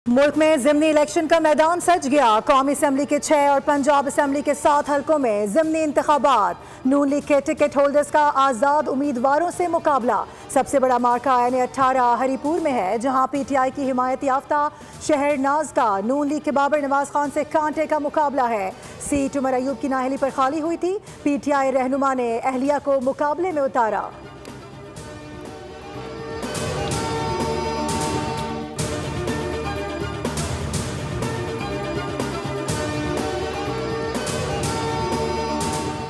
मुल्क में ज़िमनी इलेक्शन का मैदान सज गया। कौमी असम्बली के 6 और पंजाब असम्बली के 7 हलकों में ज़िमनी इंतखाबात। नून लीग के टिकट होल्डर्स का आज़ाद उम्मीदवारों से मुकाबला। सबसे बड़ा मार्का N18 हरीपुर में है, जहां PTI की हिमायत याफ्ता शहरनाज का नून लीग के बाबर नवाज खान से कांटे का मुकाबला है। सीट उमर अयूब की नाअहली पर खाली हुई थी। PTI रहनुमा ने अहलिया को मुकाबले में उतारा।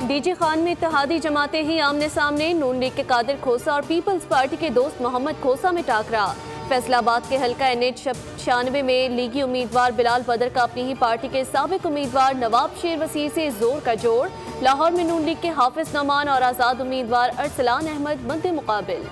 डीजी खान में इत्तेहादी जमातें ही आमने सामने। नून लीग के कादिर खोसा और पीपल्स पार्टी के दोस्त मोहम्मद खोसा में टाकरा। फैसलाबाद के हल्का NH96 में लीगी उम्मीदवार बिलाल बदर का अपनी ही पार्टी के साबिक उम्मीदवार नवाब शेर वसीर से जोर का जोड़। लाहौर में नून लीग के हाफिज नमान और आज़ाद उम्मीदवार अरसलान अहमद मद्दे मुकाबिल।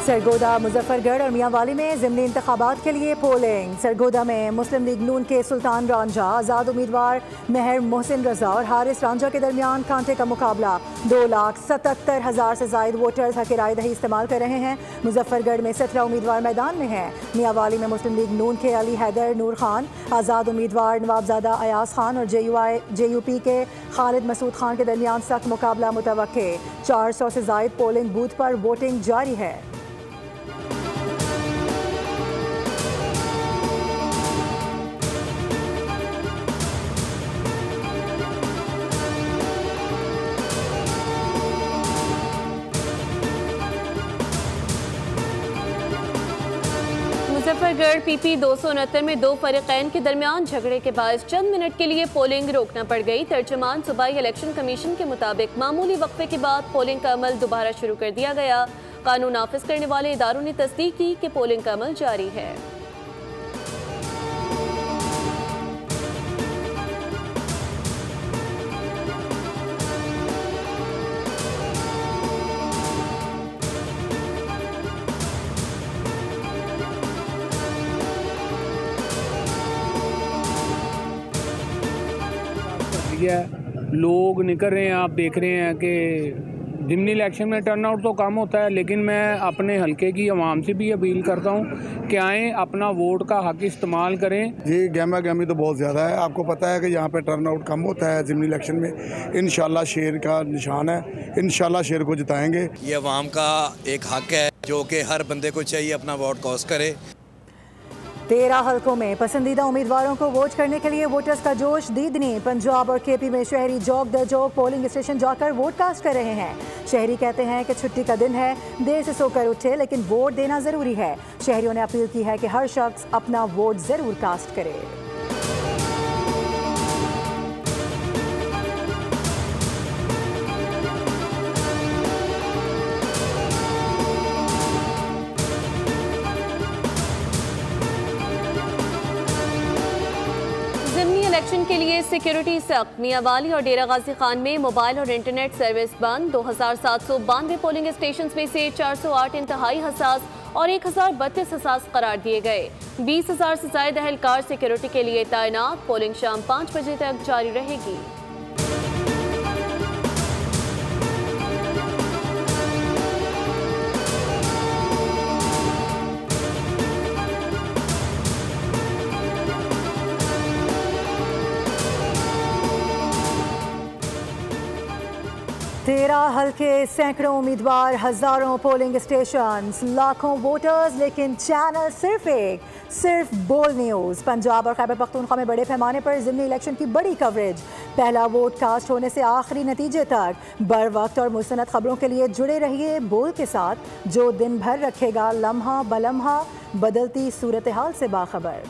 सरगोदा, मुजफ्फरगढ़ और मियांवाली में ज़िमनी इंतखाबात के लिए पोलिंग। सरगोदा में मुस्लिम लीग नून के सुल्तान रांझा, आज़ाद उम्मीदवार मेहर मोहसिन रजा और हारिस रांझा के दरमियान कांटे का मुकाबला। 2,77,000 से ज़ायद वोटर्स हक राय दही इस्तेमाल कर रहे हैं। मुजफ्फरगढ़ में 17 उम्मीदवार मैदान में हैं। मियांवाली में मुस्लिम लीग नून के अली हैदर नूर खान, आज़ाद उम्मीदवार नवाबजादा अयास खान और JUP के खालिद मसूद खान के दरमियान सख्त मुकाबला मुतवक्के। 400 से ज़ायद पोलिंग बूथ पर वोटिंग जारी है। मुजफ्फरगढ़ PP 269 में 2 फरीकैन के दरमियान झगड़े के बायस चंद मिनट के लिए पोलिंग रोकना पड़ गई। तर्जुमान सूबाई इलेक्शन कमीशन के मुताबिक मामूली वक्फे के बाद पोलिंग का अमल दोबारा शुरू कर दिया गया। कानून नाफिज करने वाले इदारों ने तस्दीक की कि पोलिंग का अमल जारी है। लोग निकल रहे हैं, आप देख रहे हैं कि ज़िमनी इलेक्शन में टर्नआउट तो कम होता है, लेकिन मैं अपने हलके की आवाम से भी अपील करता हूं कि आएँ, अपना वोट का हक इस्तेमाल करें। जी, गहमा गहमी तो बहुत ज़्यादा है। आपको पता है कि यहाँ पे टर्नआउट कम होता है ज़िमनी इलेक्शन में। इंशाल्लाह शेर का निशान है, इंशाल्लाह शेर को जिताएंगे। ये आवाम का एक हक है जो कि हर बंदे को चाहिए अपना वोट कास्ट करे। 13 हलकों में पसंदीदा उम्मीदवारों को वोट करने के लिए वोटर्स का जोश दीदनी। पंजाब और KP में शहरी जौक दर जौक पोलिंग स्टेशन जाकर वोट कास्ट कर रहे हैं। शहरी कहते हैं कि छुट्टी का दिन है, देर से सोकर उठे, लेकिन वोट देना ज़रूरी है। शहरियों ने अपील की है कि हर शख्स अपना वोट ज़रूर कास्ट करे। ज़िमनी इलेक्शन के लिए सिक्योरिटी सख्त। मियांवाली और डेरा गाजी खान में मोबाइल और इंटरनेट सर्विस बंद। 2,792 पोलिंग स्टेशन में से 408 इंतहाई हसास और 1,032 हसास करार दिए गए। 20,000 से ज़ायद अहलकार सिक्योरिटी के लिए तैनात। पोलिंग शाम 5 बजे तक जारी रहेगी। तेरह हल्के, सैकड़ों उम्मीदवार, हजारों पोलिंग स्टेशन, लाखों वोटर्स, लेकिन चैनल सिर्फ एक, सिर्फ बोल न्यूज़। पंजाब और खैबर पख्तूनख्वा में बड़े पैमाने पर ज़िमनी इलेक्शन की बड़ी कवरेज। पहला वोट कास्ट होने से आखिरी नतीजे तक बर वक्त और मुस्तनद खबरों के लिए जुड़े रहिए बोल के साथ, जो दिन भर रखेगा लम्हा बलम्हा बदलती सूरत हाल से बाखबर।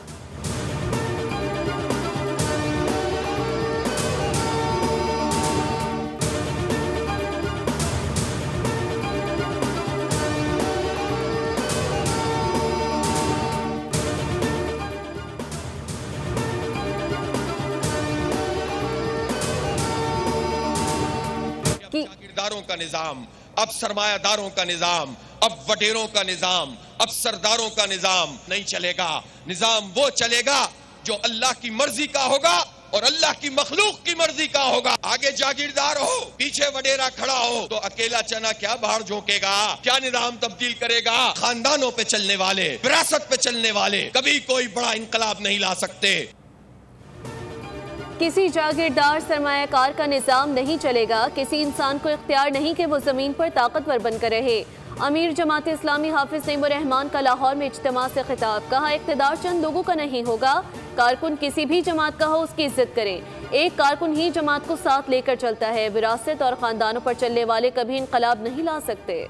जागीरदारों का निजाम, अब सरमायादारों का निजाम, अब वडेरों का निजाम अब सरदारों का निजाम नहीं चलेगा, निजाम वो चलेगा जो अल्लाह की मर्जी का होगा और अल्लाह की मखलूक की मर्जी का होगा। आगे जागीरदार हो, पीछे वडेरा खड़ा हो, तो अकेला चना क्या बाहर झोंकेगा, क्या निजाम तब्दील करेगा। खानदानों पे चलने वाले, विरासत पे चलने वाले कभी कोई बड़ा इनकलाब नहीं ला सकते। किसी जागीरदार सरमायाकार का निजाम नहीं चलेगा। किसी इंसान को इख्तियार नहीं कि वो जमीन पर ताकतवर बनकर रहे। अमीर जमात इस्लामी हाफिज नईमुर रहमान का लाहौर में इज्तिमा से खिताब। कहा, इख्तिदार चंद लोगों का नहीं होगा, कारकुन किसी भी जमात का हो उसकी इज्जत करें। एक कारकुन ही जमात को साथ लेकर चलता है। विरासत और खानदानों पर चलने वाले कभी इनकलाब नहीं ला सकते।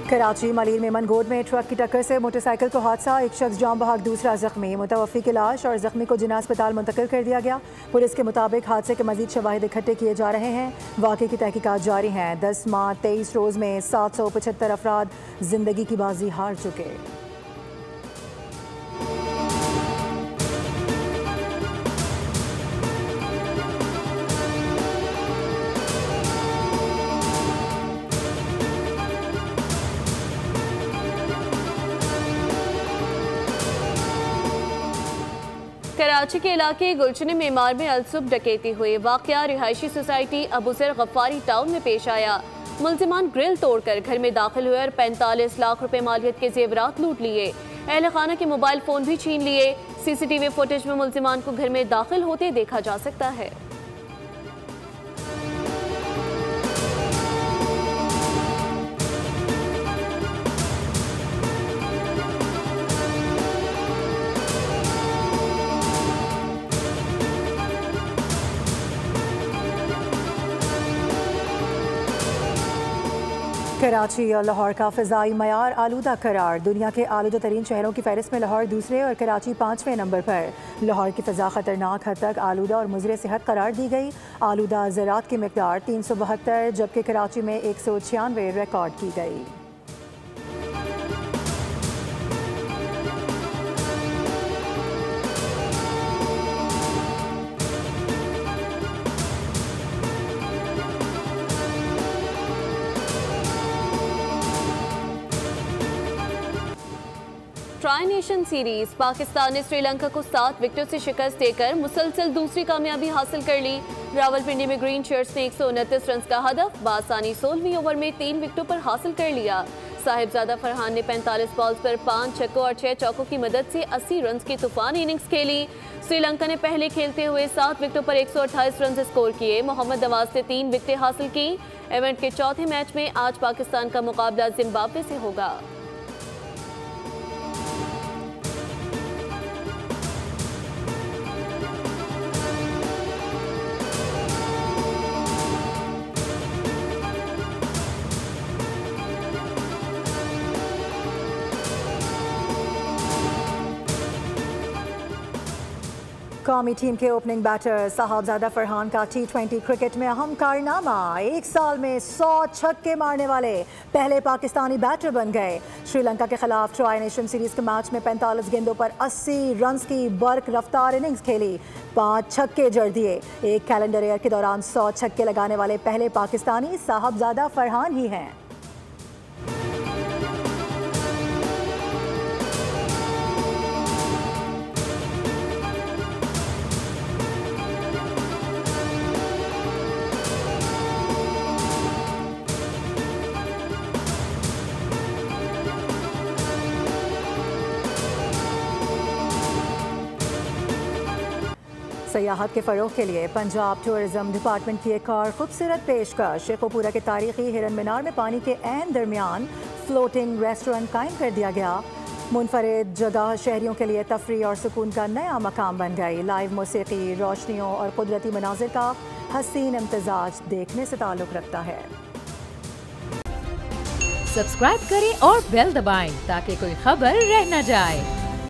कराची मलीर में मनगोड में ट्रक की टक्कर से मोटरसाइकिल को हादसा। एक शख्स जान बहक, दूसरा जख्मी। मुतवफ़ी की लाश और जख्मी को जिना अस्पताल मुंतकिल कर दिया गया। पुलिस के मुताबिक हादसे के मजीद शवाहिद इकट्ठे किए जा रहे हैं। वाक़े की तहकीकात जारी हैं। 10 माह 23 रोज़ में 775 अफराद जिंदगी की बाजी हार चुके। कराची के इलाके गुलशन मेमार में अलसुब डकैती हुई। वाक़या रिहायशी सोसाइटी अबूजर गफ्फारी टाउन में पेश आया। मुल्जिमान ग्रिल तोड़कर घर में दाखिल हुए और 45 लाख रुपए मालियत के जेवरात लूट लिए। अहल खाना के मोबाइल फोन भी छीन लिए। सीसीटीवी फुटेज में मुल्जिमान को घर में दाखिल होते देखा जा सकता है। कराची और लाहौर का फ़िज़ाई मयार आलूदा करार। दुनिया के आलूदा तरीन शहरों की फहरिस्त में लाहौर दूसरे और कराची 5वें नंबर पर। लाहौर की फ़िज़ा ख़तरनाक हद तक आलूदा और मुज़र सेहत करार दी गई। आलूदा ज़रात की मिक़दार 372 जबकि कराची में 196 रिकॉर्ड की गई। Tri nation series. पाकिस्तान ने श्रीलंका को 7 विकेटों से शिकस्त देकर मुसलसल दूसरी कामयाबी हासिल कर ली। रावलपिंडी में ग्रीन शर्ट्स ने 129 रन का हदफ बासानी 16वीं ओवर में 3 विकेटों पर हासिल कर लिया। साहिबजादा फरहान ने 45 बॉल्स पर 5 छक्कों और 6 चौकों की मदद से 80 रन की तूफानी इनिंग्स खेली। श्रीलंका ने पहले खेलते हुए 7 विकेटों पर 128 रन स्कोर किए। मोहम्मद नवाज ने 3 विकेटें हासिल की। इवेंट के चौथे मैच में आज पाकिस्तान का मुकाबला जिम्बाब्वे से होगा। कौमी टीम के ओपनिंग बैटर साहबजादा फरहान का T20 क्रिकेट में अहम कारनामा। 1 साल में 100 छक्के मारने वाले पहले पाकिस्तानी बैटर बन गए। श्रीलंका के खिलाफ ट्राई नेशन सीरीज के मैच में 45 गेंदों पर 80 रन की बर्क रफ्तार इनिंग्स खेली। 5 छक्के जड़ दिए। एक कैलेंडर ईयर के दौरान 100 छक्के लगाने वाले पहले पाकिस्तानी साहबजादा फरहान ही हैं। सयाहत के फ़रोग़ के लिए पंजाब टूरिज़म डिपार्टमेंट की एक और खूबसूरत पेशकश। शेखोपुरा के तारीखी हिरन मीनार में पानी के ऐन दरमियान फ्लोटिंग रेस्टोरेंट कायम कर दिया गया। मुनफरिद जगह शहरियों के लिए तफरी और सुकून का नया मकाम बन गई। लाइव मौसीकी, रोशनियों और कुदरती मनाजिर का हसीन इम्तिजाज देखने से ताल्लुक़ रखता है। सब्सक्राइब करें और बेल दबाएं ताकि कोई खबर रह न जाए।